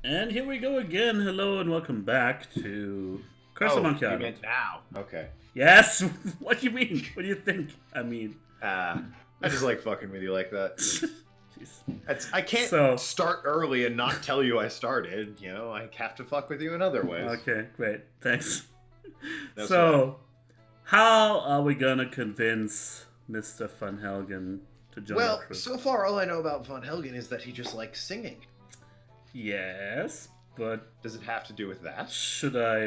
And here we go again. Hello and welcome back to Curse of Monkey Island. You meant now. Okay. Yes. What do you mean? What do you think? I mean, I just like fucking with you like that. Jeez. I can't start early and not tell you I started. You know, I have to fuck with you in other ways. Okay, great. Thanks. That's so, how are we gonna convince Mr. Van Helgen to join our crew? So far all I know about Van Helgen is that he just likes singing. Yes, but does it have to do with that? Should I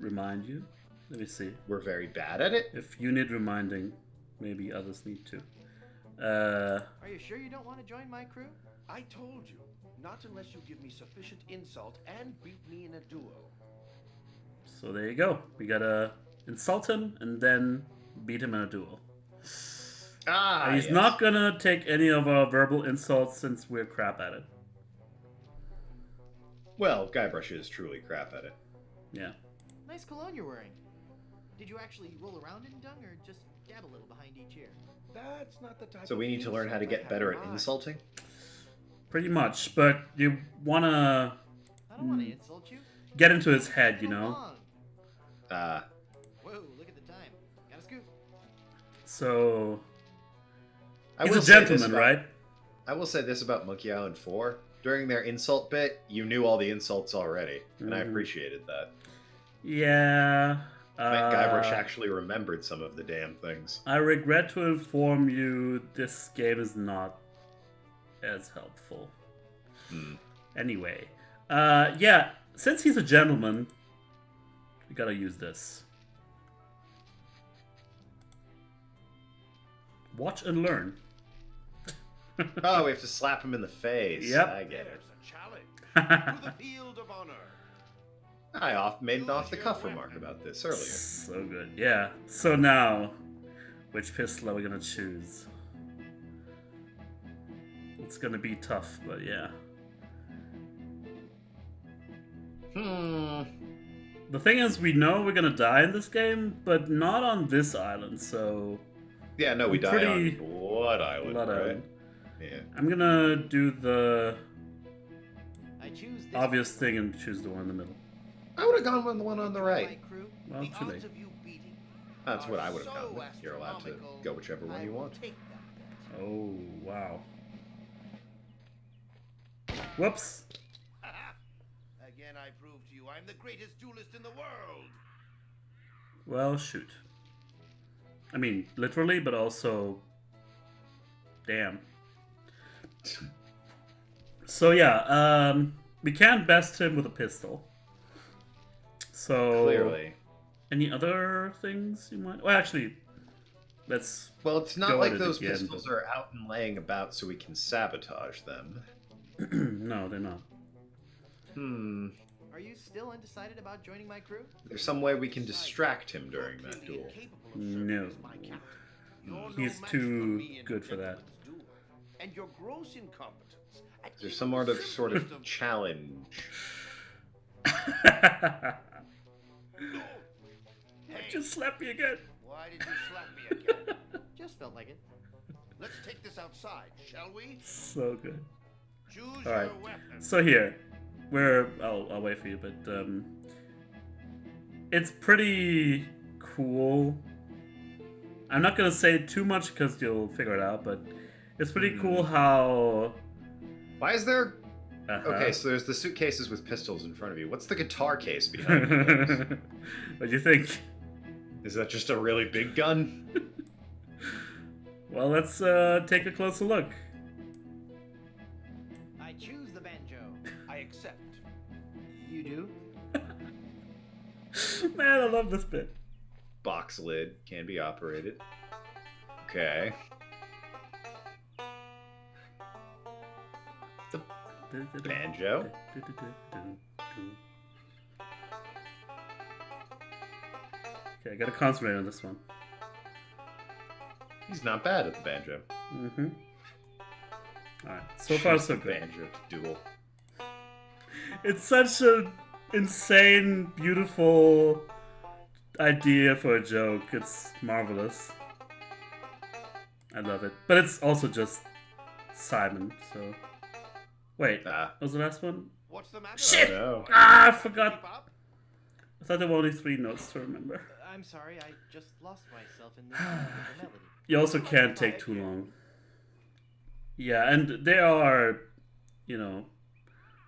remind you? Let me see. We're very bad at it. If you need reminding, maybe others need to. Are you sure you don't want to join my crew? I told you, not unless you give me sufficient insult and beat me in a duo. So there you go. We gotta insult him and then beat him in a duel. He's not gonna take any of our verbal insults since we're crap at it. Well, Guybrush is truly crap at it. Yeah. Nice cologne you're wearing. Did you actually roll around in dung or just dab a little behind each ear? That's not the type. So we need to learn how to get better at insulting? Pretty much, but you wanna... I don't want to insult you. Get into his head, you know? Whoa, look at the time. Got a scoop. So... He's a gentleman, right? I will say this about Monkey Island 4. During their insult bit, you knew all the insults already, and I appreciated that. Yeah. I meant Guybrush actually remembered some of the damn things. I regret to inform you, this game is not as helpful. Anyway. Yeah, since he's a gentleman, we gotta use this. Watch and learn. Oh, we have to slap him in the face. Yep. I get it. There's a challenge to the field of honor. I made an off-the-cuff remark about this earlier. So good. Yeah. So now, which pistol are we gonna choose? It's gonna be tough, but yeah. The thing is, we know we're gonna die in this game, but not on this island, so... Yeah, no, we die on Blood Island, right? Yeah. I'm gonna do the I choose this obvious thing and choose the one in the middle. I would have gone with the one on the right. Well, too late. That's what I would have gone with. You're allowed to go whichever one you want. Oh, wow. Whoops. Again, I prove to you I'm the greatest duelist in the world. Well, shoot. I mean, literally, but also... Damn. So yeah, we can't best him with a pistol. So... Clearly. Any other things you might... Well, actually, let's... Well, it's not like those pistols are out and laying about so we can sabotage them. No, they're not. Are you still undecided about joining my crew? There's some way we can distract him during that duel. No. He's too good for that. And your gross incompetence. There's some sort of challenge. Just slap me again. Why did you slap me again? Just felt like it. Let's take this outside, shall we? So good. Choose All right. your weapon. So here, I'll wait for you, but it's pretty cool. I'm not gonna say too much because you'll figure it out, but it's pretty cool how. Why is there? Okay, so there's the suitcases with pistols in front of you. What's the guitar case behind you? What do you think? Is that just a really big gun? Well, let's take a closer look. I choose the banjo. I accept. You do? Man, I love this bit. Box lid can be operated. Okay. The banjo. Okay, I gotta concentrate on this one. He's not bad at the banjo. Alright, so far so good. Banjo to duel. It's such an insane, beautiful idea for a joke. It's marvelous. I love it. But it's also just Simon, so... Wait, was the last one? What's the matter? Shit! Oh, no. Ah, I forgot. Keep up? I thought there were only 3 notes to remember. I'm sorry, I just lost myself in the melody. You also can't take too long. Yeah, and they are, you know,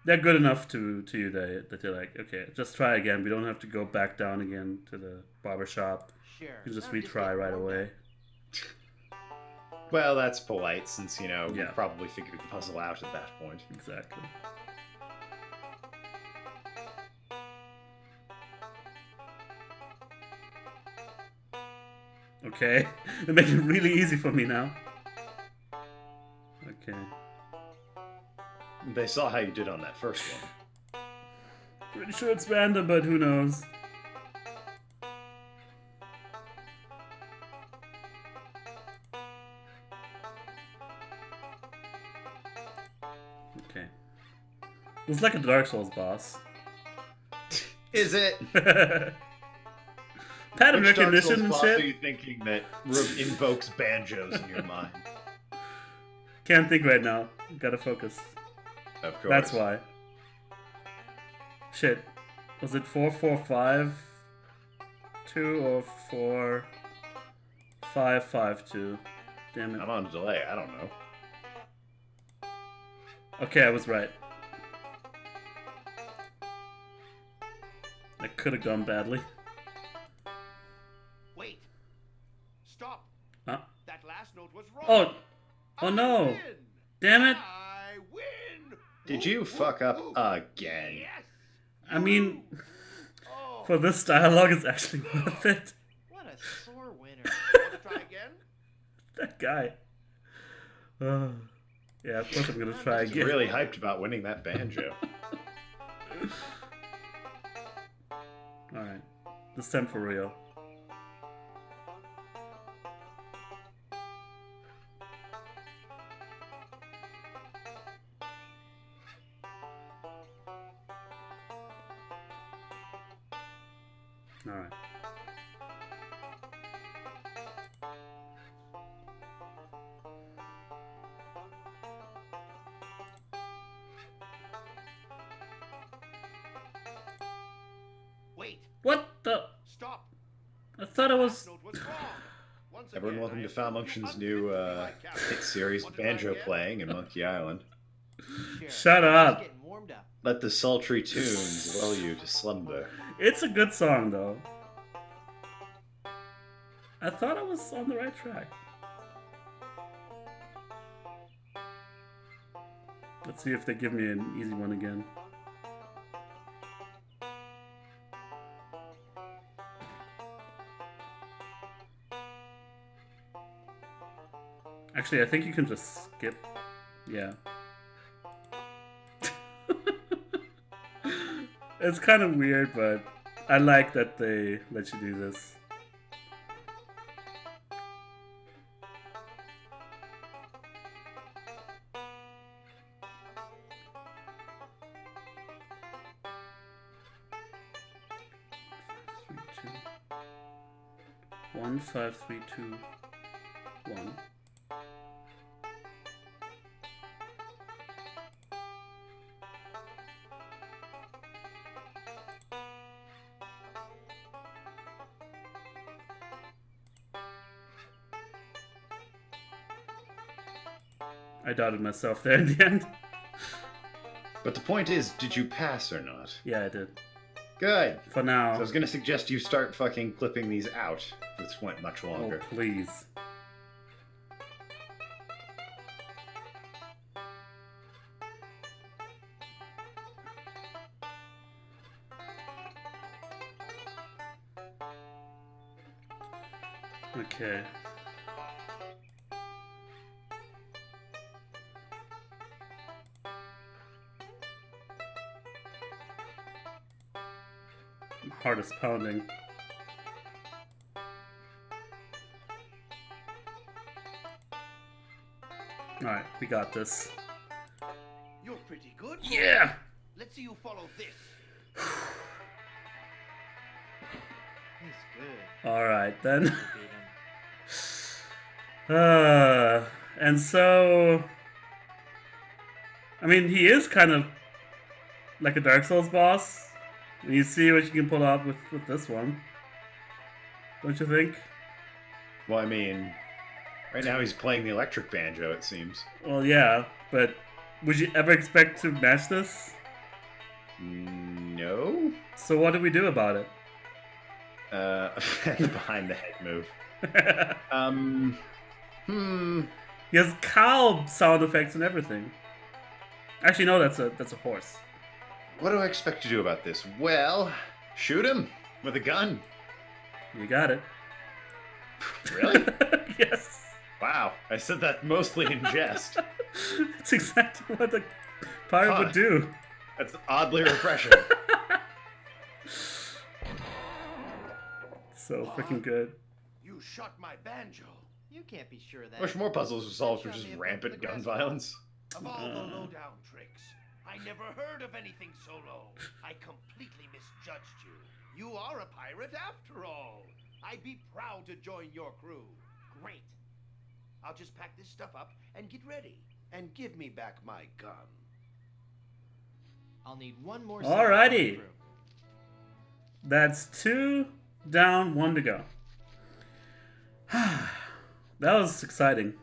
they're good enough to you that you're like, okay, just try again. We don't have to go back down again to the barbershop. Sure. You can just I'm retry getting right warmed away. up. Well, that's polite since, you know, we Yeah. probably figured the puzzle out at that point. Exactly. Okay, they make it really easy for me now. Okay. They saw how you did on that first one. Pretty sure it's random, but who knows? Okay. Looks like a Dark Souls boss. Is it? Pattern Which Dark recognition Souls and boss shit. are you thinking that invokes banjos in your mind? Can't think right now. Gotta focus. Of course. That's why. Shit. Was it 4-4-5-2 or 4-5-5-2? Damn it. I'm on delay. I don't know. Okay, I was right. That could have gone badly. Wait. Stop. Huh? That last note was wrong. Oh! Oh I no! win. Damn it! I win. Did you fuck up again? Yes. I mean, Oh. for this dialogue, it's actually worth it. What a sore winner. Want to try again? That guy. Yeah, of course I'm gonna try He's again. really hyped about winning that banjo. Alright. This time for real. Alright. Wait. What the? Stop. I thought it That was. note was wrong. Once Everyone, again, welcome I to have proved falmunction's unfit new to be my captain. hit series, Want to try banjo again? playing in Monkey Island. Sure. Shut I'm up. just getting warmed up. Let the sultry tunes lull you to slumber. It's a good song, though. I thought I was on the right track. Let's see if they give me an easy one again. Actually, I think you can just skip. Yeah. It's kind of weird, but I like that they let you do this. One, 5, 3, 2, 1. I doubted myself there in the end. But the point is, did you pass or not? Yeah, I did. Good. For So now. I was gonna suggest you start fucking clipping these out. If this went much Oh, longer. please. Okay. Heart is pounding. Alright, we got this. You're pretty good. Yeah! Let's see you follow this. He's good. Alright then. You beat him. And so. I mean, he is kind of like a Dark Souls boss. You see what you can pull off with this one. Don't you think? Well, I mean, right now he's playing the electric banjo, it seems. Well, yeah, but would you ever expect to match this? No? So what do we do about it? Behind the head move. He has cow sound effects and everything. Actually, no, that's a horse. What do I expect to do about this? Well, shoot him with a gun. You got it. Really? Yes. Wow, I said that mostly in jest. It's exactly what the pirate would do. That's oddly refreshing. So freaking good. You shot my banjo. You can't be sure of that. Wish more puzzles were solved for just rampant gun violence. Of all the lowdown tricks, I never heard of anything so low. I completely misjudged you. You are a pirate after all. I'd be proud to join your crew. Great. I'll just pack this stuff up and get ready. And give me back my gun. I'll need one more. Alrighty. That's 2 down, 1 to go. That was exciting.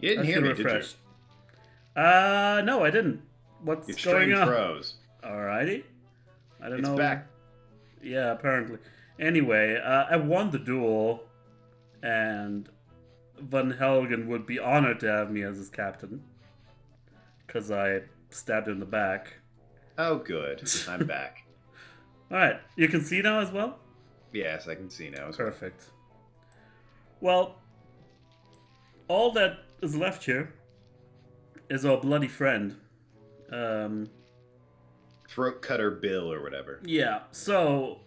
You didn't hear me, did you? No, I didn't. What's Your going stream on? froze. Alrighty. I don't know. It's back. Yeah, apparently. Anyway, I won the duel, and Van Helgen would be honored to have me as his captain, because I stabbed him in the back. Oh, good. I'm back. Alright, you can see now as well? Yes, I can see now. as well. Perfect. Well, all that is left here is our bloody friend. Throat Cutter Bill or whatever. Yeah, so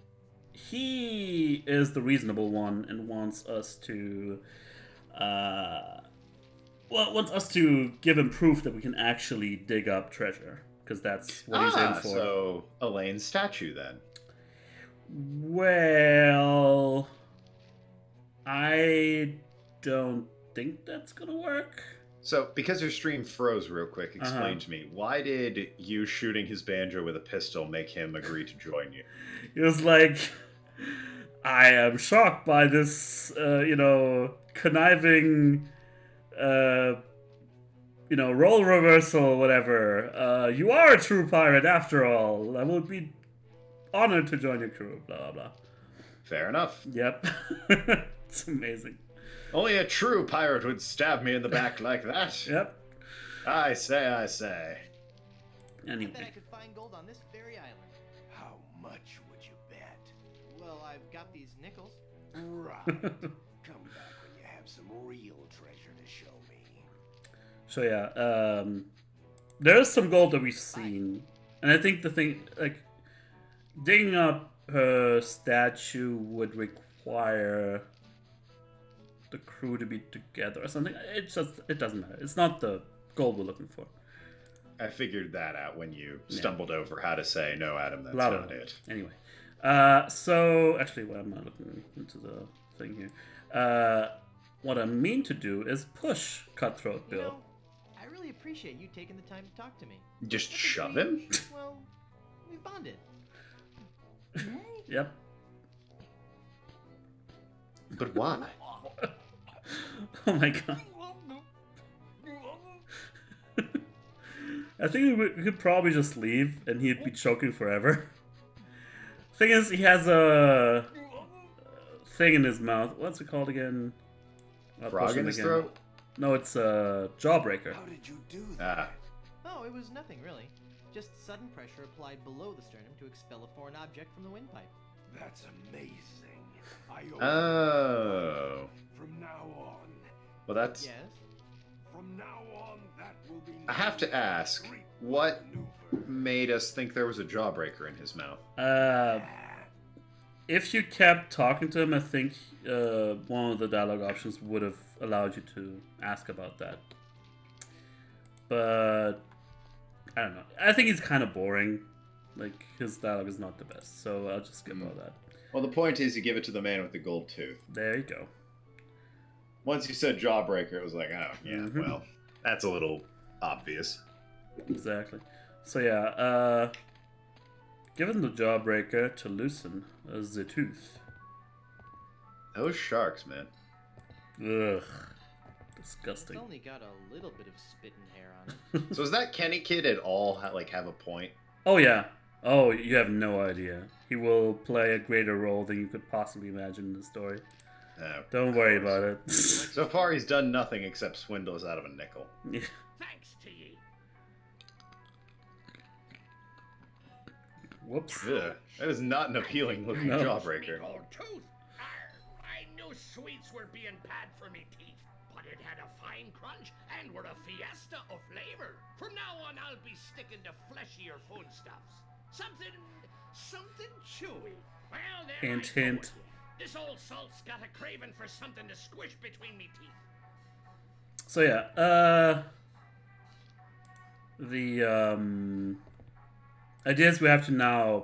he is the reasonable one and wants us to wants us to give him proof that we can actually dig up treasure, because that's what he's in for. So Elaine's statue then. Well, I don't think that's gonna work. So, because your stream froze real quick, explain to me, why did you shooting his banjo with a pistol make him agree to join you? He was like, I am shocked by this, conniving, role reversal, whatever. You are a true pirate after all. I would be honored to join your crew, blah, blah, blah. Fair enough. Yep. It's amazing. Only a true pirate would stab me in the back like that. Yep. I say. I bet I Anyway. could find gold on this very island. How much would you bet? Well, I've got these nickels. Right. Come back when you have some real treasure to show me. So yeah, there is some gold that we've seen. And I think the thing, like, digging up her statue would require the crew to be together or something. It doesn't matter. It's not the gold we're looking for. I figured that out when you stumbled over how to say, no, Adam, that's Blah, not blah. it. Anyway, so actually, well, I'm not looking into the thing here. What I mean to do is push Cutthroat You Bill. know, I really appreciate you taking the time to talk to me. Just I think shove we- him? Well, we bonded. Yep. But why? Oh my god. I think we could probably just leave and he'd be choking forever. Thing is, he has a thing in his mouth. What's it called again? I'll push Frog him in his again. throat? No, it's a jawbreaker. How did you do that? Ah, Oh, it was nothing really. Just sudden pressure applied below the sternum to expel a foreign object from the windpipe. That's amazing. I owe oh. From now on. Well, that's... Yes? From now on, that will be... I have to ask, Great what maneuver. made us think there was a jawbreaker in his mouth? If you kept talking to him, I think one of the dialogue options would have allowed you to ask about that. But I don't know. I think he's kind of boring. Like, his dialogue is not the best, so I'll just skip all that. Well, the point is you give it to the man with the gold tooth. There you go. Once you said jawbreaker, it was like, oh, yeah, Mhm. well, that's a little obvious. Exactly. So yeah, given the Jawbreaker to loosen the tooth. Those sharks, man. Ugh. It's Disgusting. only got a little bit of spit and hair on it. So is that Kenny kid at all have a point? Oh, yeah. Oh, you have no idea. He will play a greater role than you could possibly imagine in the story. Oh, Don't worry about it. So far, he's done nothing except swindle us out of a nickel. Yeah. Thanks to ye. Whoops. Ugh, that is not an appealing looking No. jawbreaker. Me old tooth. I knew sweets were being bad for me teeth, but it had a fine crunch and were a fiesta of flavor. From now on, I'll be sticking to fleshier foodstuffs. Something chewy. Well, there Hint, I go hint. again. This old salt's got a craving for something to squish between me teeth. So yeah, the idea is we have to now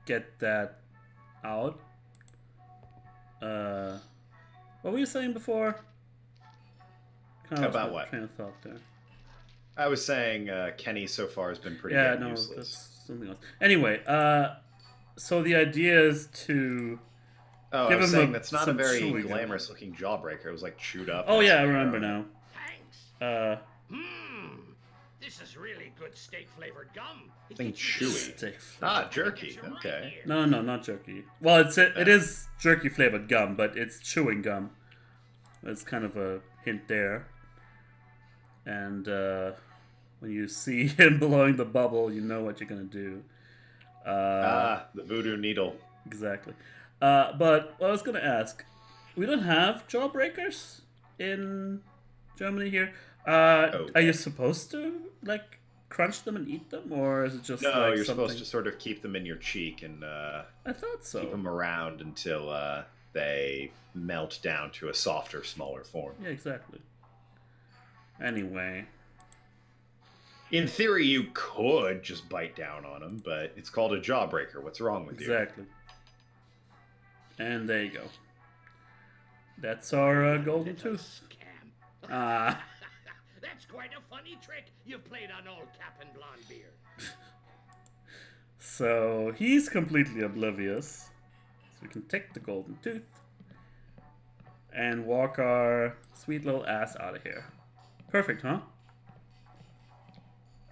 get that out. What were you saying before? Kind About lost my what? Train of thought there. I was saying Kenny so far has been pretty Yeah, damn no, useless. that's something else. Anyway, so the idea is to. Oh, Give I was him saying a- that's not a some very chewing gum. glamorous looking jawbreaker. It was like chewed up. Oh and yeah, I stuck remember around. now. Thanks. This is really good steak flavored gum. It Something gets you- chewy. Steak. Ah, it jerky. gets you right Okay. here. No, not jerky. Well, it is jerky flavored gum, but it's chewing gum. That's kind of a hint there. And when you see him blowing the bubble, you know what you're gonna do. The voodoo needle. Exactly. But what I was gonna ask, we don't have jawbreakers in Germany here. Oh. Are you supposed to like crunch them and eat them, or is it just No, like you're something... supposed to sort of keep them in your cheek and I thought so. keep them around until they melt down to a softer, smaller form. Yeah, exactly. Anyway, In theory, you could just bite down on them, but it's called a jawbreaker. What's wrong with you? exactly. And there you go. That's our golden Little tooth. scamp. Ah. That's quite a funny trick you played on old Cap and Blondebeard. So he's completely oblivious. So we can take the golden tooth and walk our sweet little ass out of here. Perfect, huh?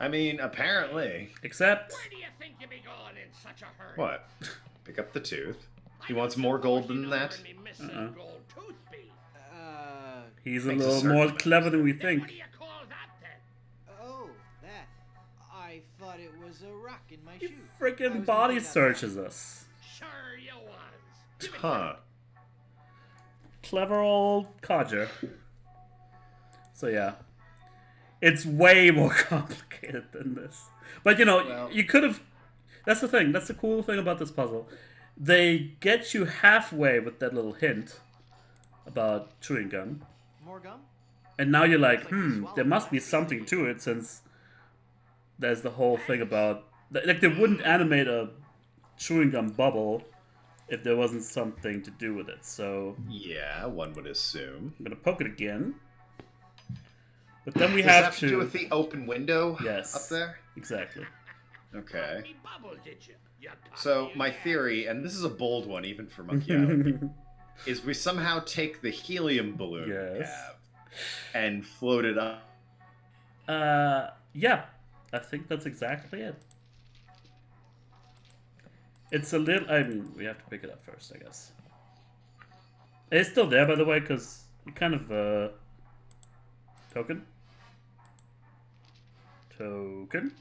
I mean, apparently. Except Where do you think you be going in such a hurry? What? Pick up the tooth. He I wants don't more suppose gold you than know that? where me missing Uh-uh. gold tooth be. he's a Makes a little certain more amount of clever than we Then think. what do you call that then? Oh, that. I thought it was a rock in my He shoe. I freaking was body gonna take that searches us. Sure you was. Give it Huh. back. Clever old codger. So yeah. It's way more complicated than this. But you know, Well- you could have... That's the thing. That's the cool thing about this puzzle. They get you halfway with that little hint about chewing gum. More gum? And now you're like, It's like you swallowed there must be plastic. something to it, since there's the whole thing about... Like, they wouldn't animate a chewing gum bubble if there wasn't something to do with it. So Yeah, one would assume. I'm going to poke it again. But then we Does that have to do with the open window Yes. up there? Exactly. Okay. Me bubble, did you? You So, cocky my cat. theory, and this is a bold one even for Macchiato, is we somehow take the helium balloon we Yes. have and float it up. Yeah. I think that's exactly it. It's a little... I mean, we have to pick it up first, I guess. It's still there, by the way, because you kind of... Token? Token?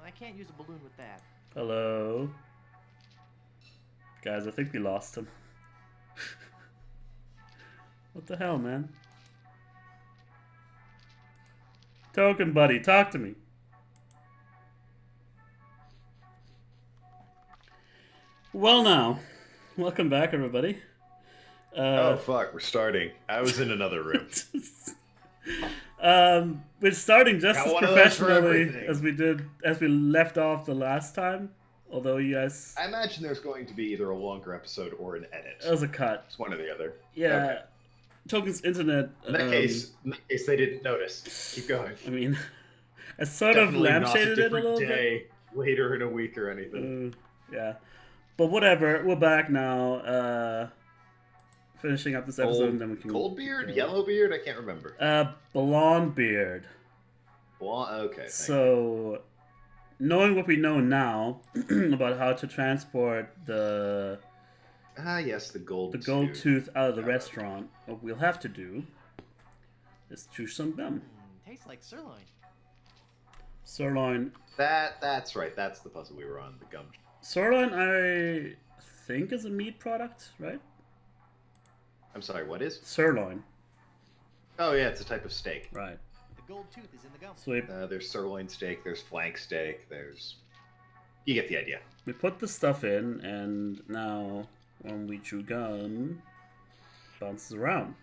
I can't use a balloon with that. Hello? Guys, I think we lost him. What the hell, man? Token buddy, talk to me. Well now, welcome back everybody. Oh, fuck, we're starting. I was in another room. We're starting just Got as one of those for professionally everything. as we left off the last time. Although you guys, I imagine there's going to be either a longer episode or an edit. that was a cut. It's one or the other. Yeah, Okay. Token's internet. In that case they didn't notice. Keep going. I mean, I sort Definitely of not lampshaded it a different little bit. day, later in a week or anything. Yeah. But whatever, we're back now. Finishing up this episode, and then we can... Goldbeard? Yellowbeard? I can't remember. Blondebeard. Okay. So, knowing what we know now about how to transport the... yes, the gold tooth out of the restaurant, what we'll have to do is chew some gum. Tastes like sirloin. Sirloin. That's right. That's the puzzle we were on, the gum. Sirloin, I think, is a meat product, right? I'm sorry, what is? Sirloin. Oh, yeah, it's a type of steak. Right. The gold tooth is in the gum. So there's sirloin steak, there's flank steak, there's... You get the idea. we put the stuff in, and now when we chew gum, it bounces around.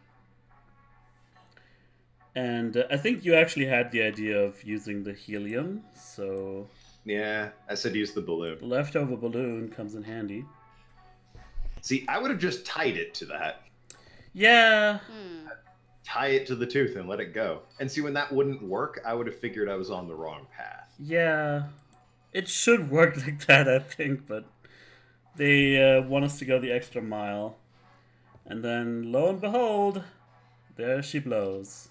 And I think you actually had the idea of using the helium, so... Yeah, I said use the balloon. The leftover balloon comes in handy. See, I would have just tied it to that. Yeah. Tie it to the tooth and let it go. And see, when that wouldn't work, I would have figured I was on the wrong path. Yeah. It should work like that, I think, but they want us to go the extra mile. And then, lo and behold, there she blows.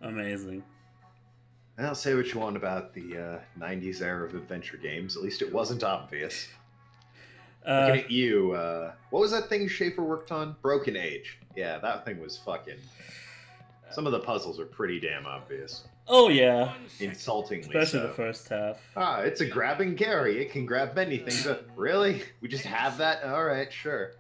Amazing. I'll say what you want about the 90s era of adventure games. At least it wasn't obvious. Looking at you, what was that thing Schaefer worked on? Broken Age. Yeah, that thing was fucking... Some of the puzzles are pretty damn obvious. Oh, yeah. Insultingly Especially so. the first half. Ah, it's a grabbing Gary. It can grab many things. Really? We just have that? Alright, sure.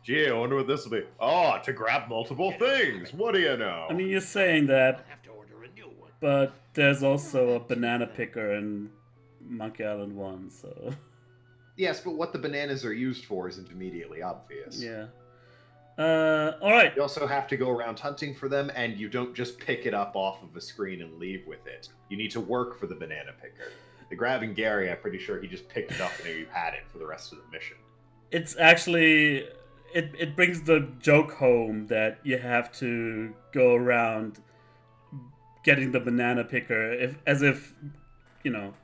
Gee, I wonder what this will be. Oh, to grab multiple things. What do you know? I mean, you're saying that, I'll have to order a new one. but there's also a banana picker in Monkey Island 1, so... Yes, but what the bananas are used for isn't immediately obvious. Yeah. Alright. You also have to go around hunting for them, and you don't just pick it up off of a screen and leave with it. You need to work for the banana picker. The grabbing Gary, I'm pretty sure he just picked it up and you had it for the rest of the mission. It's actually... It brings the joke home that you have to go around getting the banana picker as if, you know,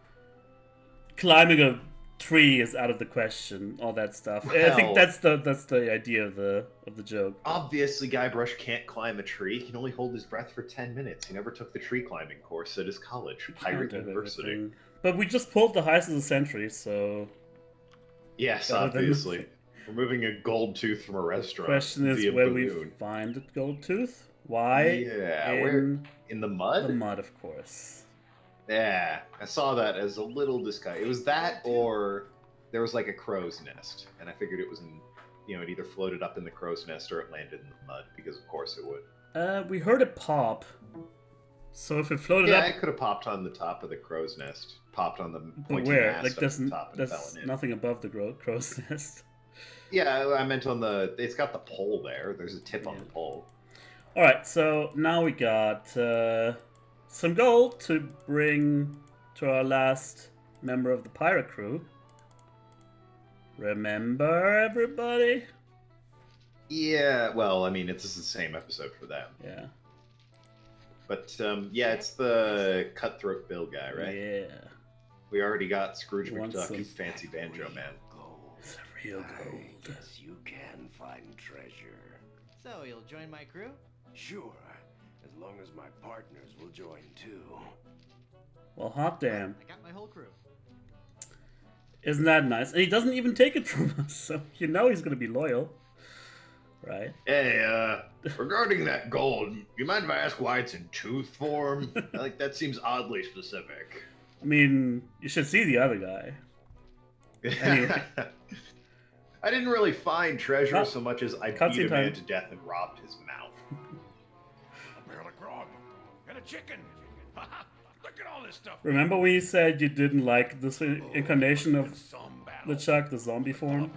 climbing a tree is out of the question, all that stuff. I think that's the idea of the joke. Obviously, Guybrush can't climb a tree. He can only hold his breath for 10 minutes. He never took the tree climbing course at his college, Pirate University. Everything. But we just pulled the heist of the century, so... Yes, obviously. We're moving a gold tooth from a restaurant. Question is where we find the gold tooth? Why? Yeah, where? In the mud? The mud, of course. Yeah, I saw that as a little disguise. It was that, or there was like a crow's nest, and I figured it was in, you know, it either floated up in the crow's nest or it landed in the mud, because of course it would. We heard it pop, so if it floated up... Yeah, it could have popped on the top of the crow's nest, popped on the pointy where? mast Like, up the top and fell there's in. nothing above the crow's nest. Yeah, I meant on the... It's got the pole there. There's a tip on the pole. Alright, so now we got some gold to bring to our last member of the pirate crew. Remember, everybody? Yeah, well, I mean, it's the same episode for them. Yeah. But, yeah, it's the Cutthroat Bill guy, right? Yeah. We already got Scrooge Want McDuck some- and Fancy Banjo Man. It's real gold. Yes, you can find treasure. So, you'll join my crew? Sure, as long as my partners will join too. Well, hot damn. I got my whole crew. Isn't that nice? And he doesn't even take it from us, so you know he's going to be loyal. Right? Hey, regarding that gold, you mind if I ask why it's in tooth form? Like, that seems oddly specific. I mean, you should see the other guy. Anyway. I didn't really find treasure Oh, so much as I cutscene beat a man time. to death and robbed his mouth. A barrel of grog and a chicken. Look at all this stuff. Remember when you said you didn't like this incarnation of Some battle. LeChuck, the zombie form?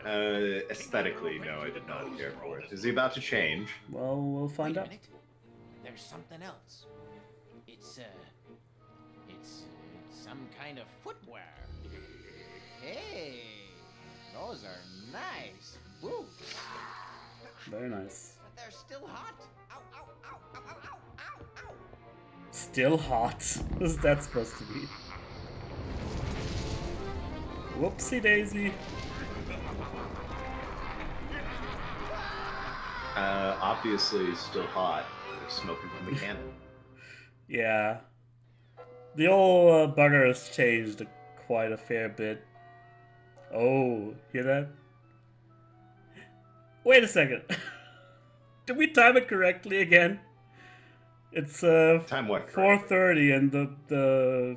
Aesthetically, no, I did not care for it. Is he about to change? Well, we'll find Wait a out. minute. There's something else. It's some kind of footwear. Hey, those are nice boots. Very nice. But they're still hot. Ow, ow, ow, ow, ow, ow, ow, ow. Still hot. What is that supposed to be? Whoopsie daisy. Obviously still hot. They're smoking from the cannon. Yeah. The old bugger has changed quite a fair bit. Oh, hear that? Wait a second. Did we time it correctly again? It's Time what? 4:30 and the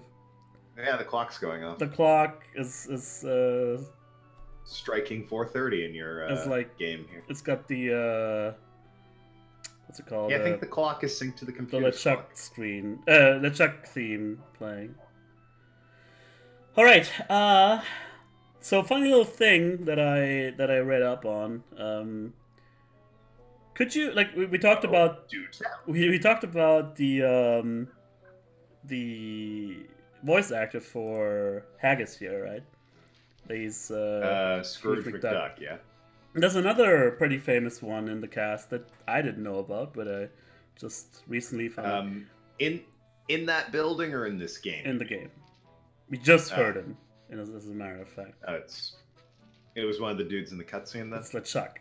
Yeah, the clock's going off. the clock is Striking 4:30 in your it's like game here. it's got the what's it called? Yeah, I think the clock is synced to the the computer. LeChuck screen, LeChuck theme playing. All right. So funny little thing that I read up on. Could you we talked about dude? we talked about the voice actor for Haggis here, right? He's Scrooge McDuck. Yeah. There's another pretty famous one in the cast that I didn't know about, but I just recently found in that building or in this game? in the game. We just heard him, as a matter of fact. It was one of the dudes in the cutscene then? It's LeChuck.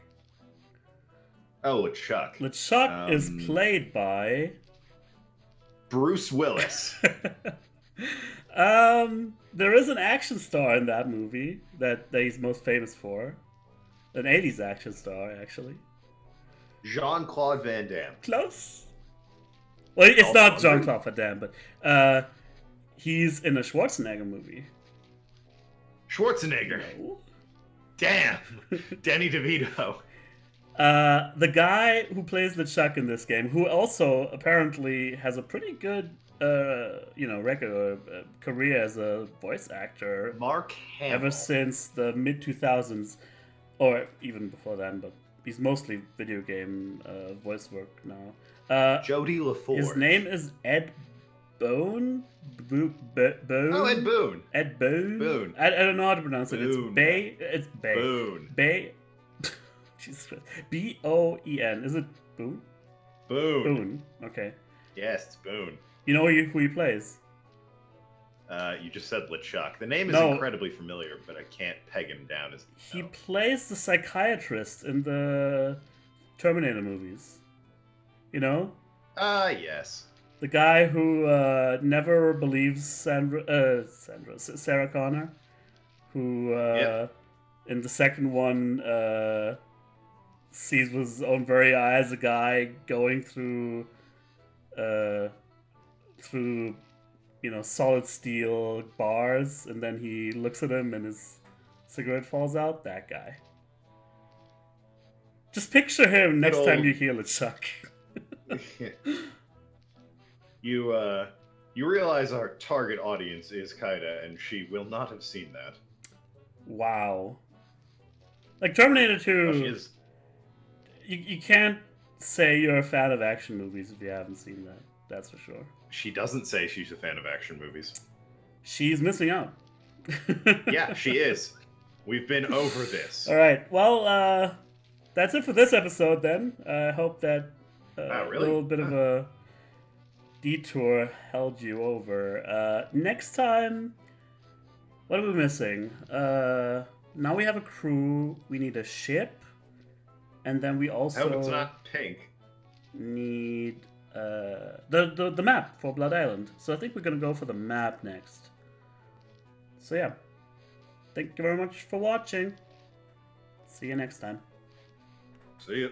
Oh, LeChuck. LeChuck is played by Bruce Willis. There is an action star in that movie that he's most famous for. An 80s action star, actually. Jean-Claude Van Damme. Close. Well, it's Dolph not Lundgren? Jean-Claude Van Damme, but he's in a Schwarzenegger movie. Schwarzenegger. No. Damn. Danny DeVito. The guy who plays LeChuck in this game, who also apparently has a pretty good, record career as a voice actor Mark Hamill. ever since the mid 2000s, or even before then. But he's mostly video game voice work now. Jodie LaForge. His name is Ed Boone. Boone. Oh, Ed Boon. Ed Boone. Boone. I don't know how to pronounce it. It's Boone. Bay. It's Bay. Boone. Bay. Jesus Christ. B-O-E-N. Is it Boone? Boone. Boone. Okay. Yes, it's Boone. You know who he plays? You just said LeChuck. The name is No. incredibly familiar, but I can't peg him down as. He plays the psychiatrist in the Terminator movies. You know? Yes. The guy who never believes Sarah Connor, who in the second one sees with his own very eyes a guy going through solid steel bars, and then he looks at him and his cigarette falls out. That guy. Just picture him next time you hear LeChuck. You realize our target audience is Kaida, and she will not have seen that. Wow. Like Terminator 2, Well, she is. you can't say you're a fan of action movies if you haven't seen that. That's for sure. She doesn't say she's a fan of action movies. She's missing out. Yeah, she is. We've been over this. All right. Well, that's it for this episode then. I hope that Really? little bit of a detour held you over. Next time, what are we missing? Now we have a crew. We need a ship, and then we also Oh, it's not pink. need the map for Blood Island. So I think we're gonna go for the map next. So yeah, thank you very much for watching. See you next time. See ya.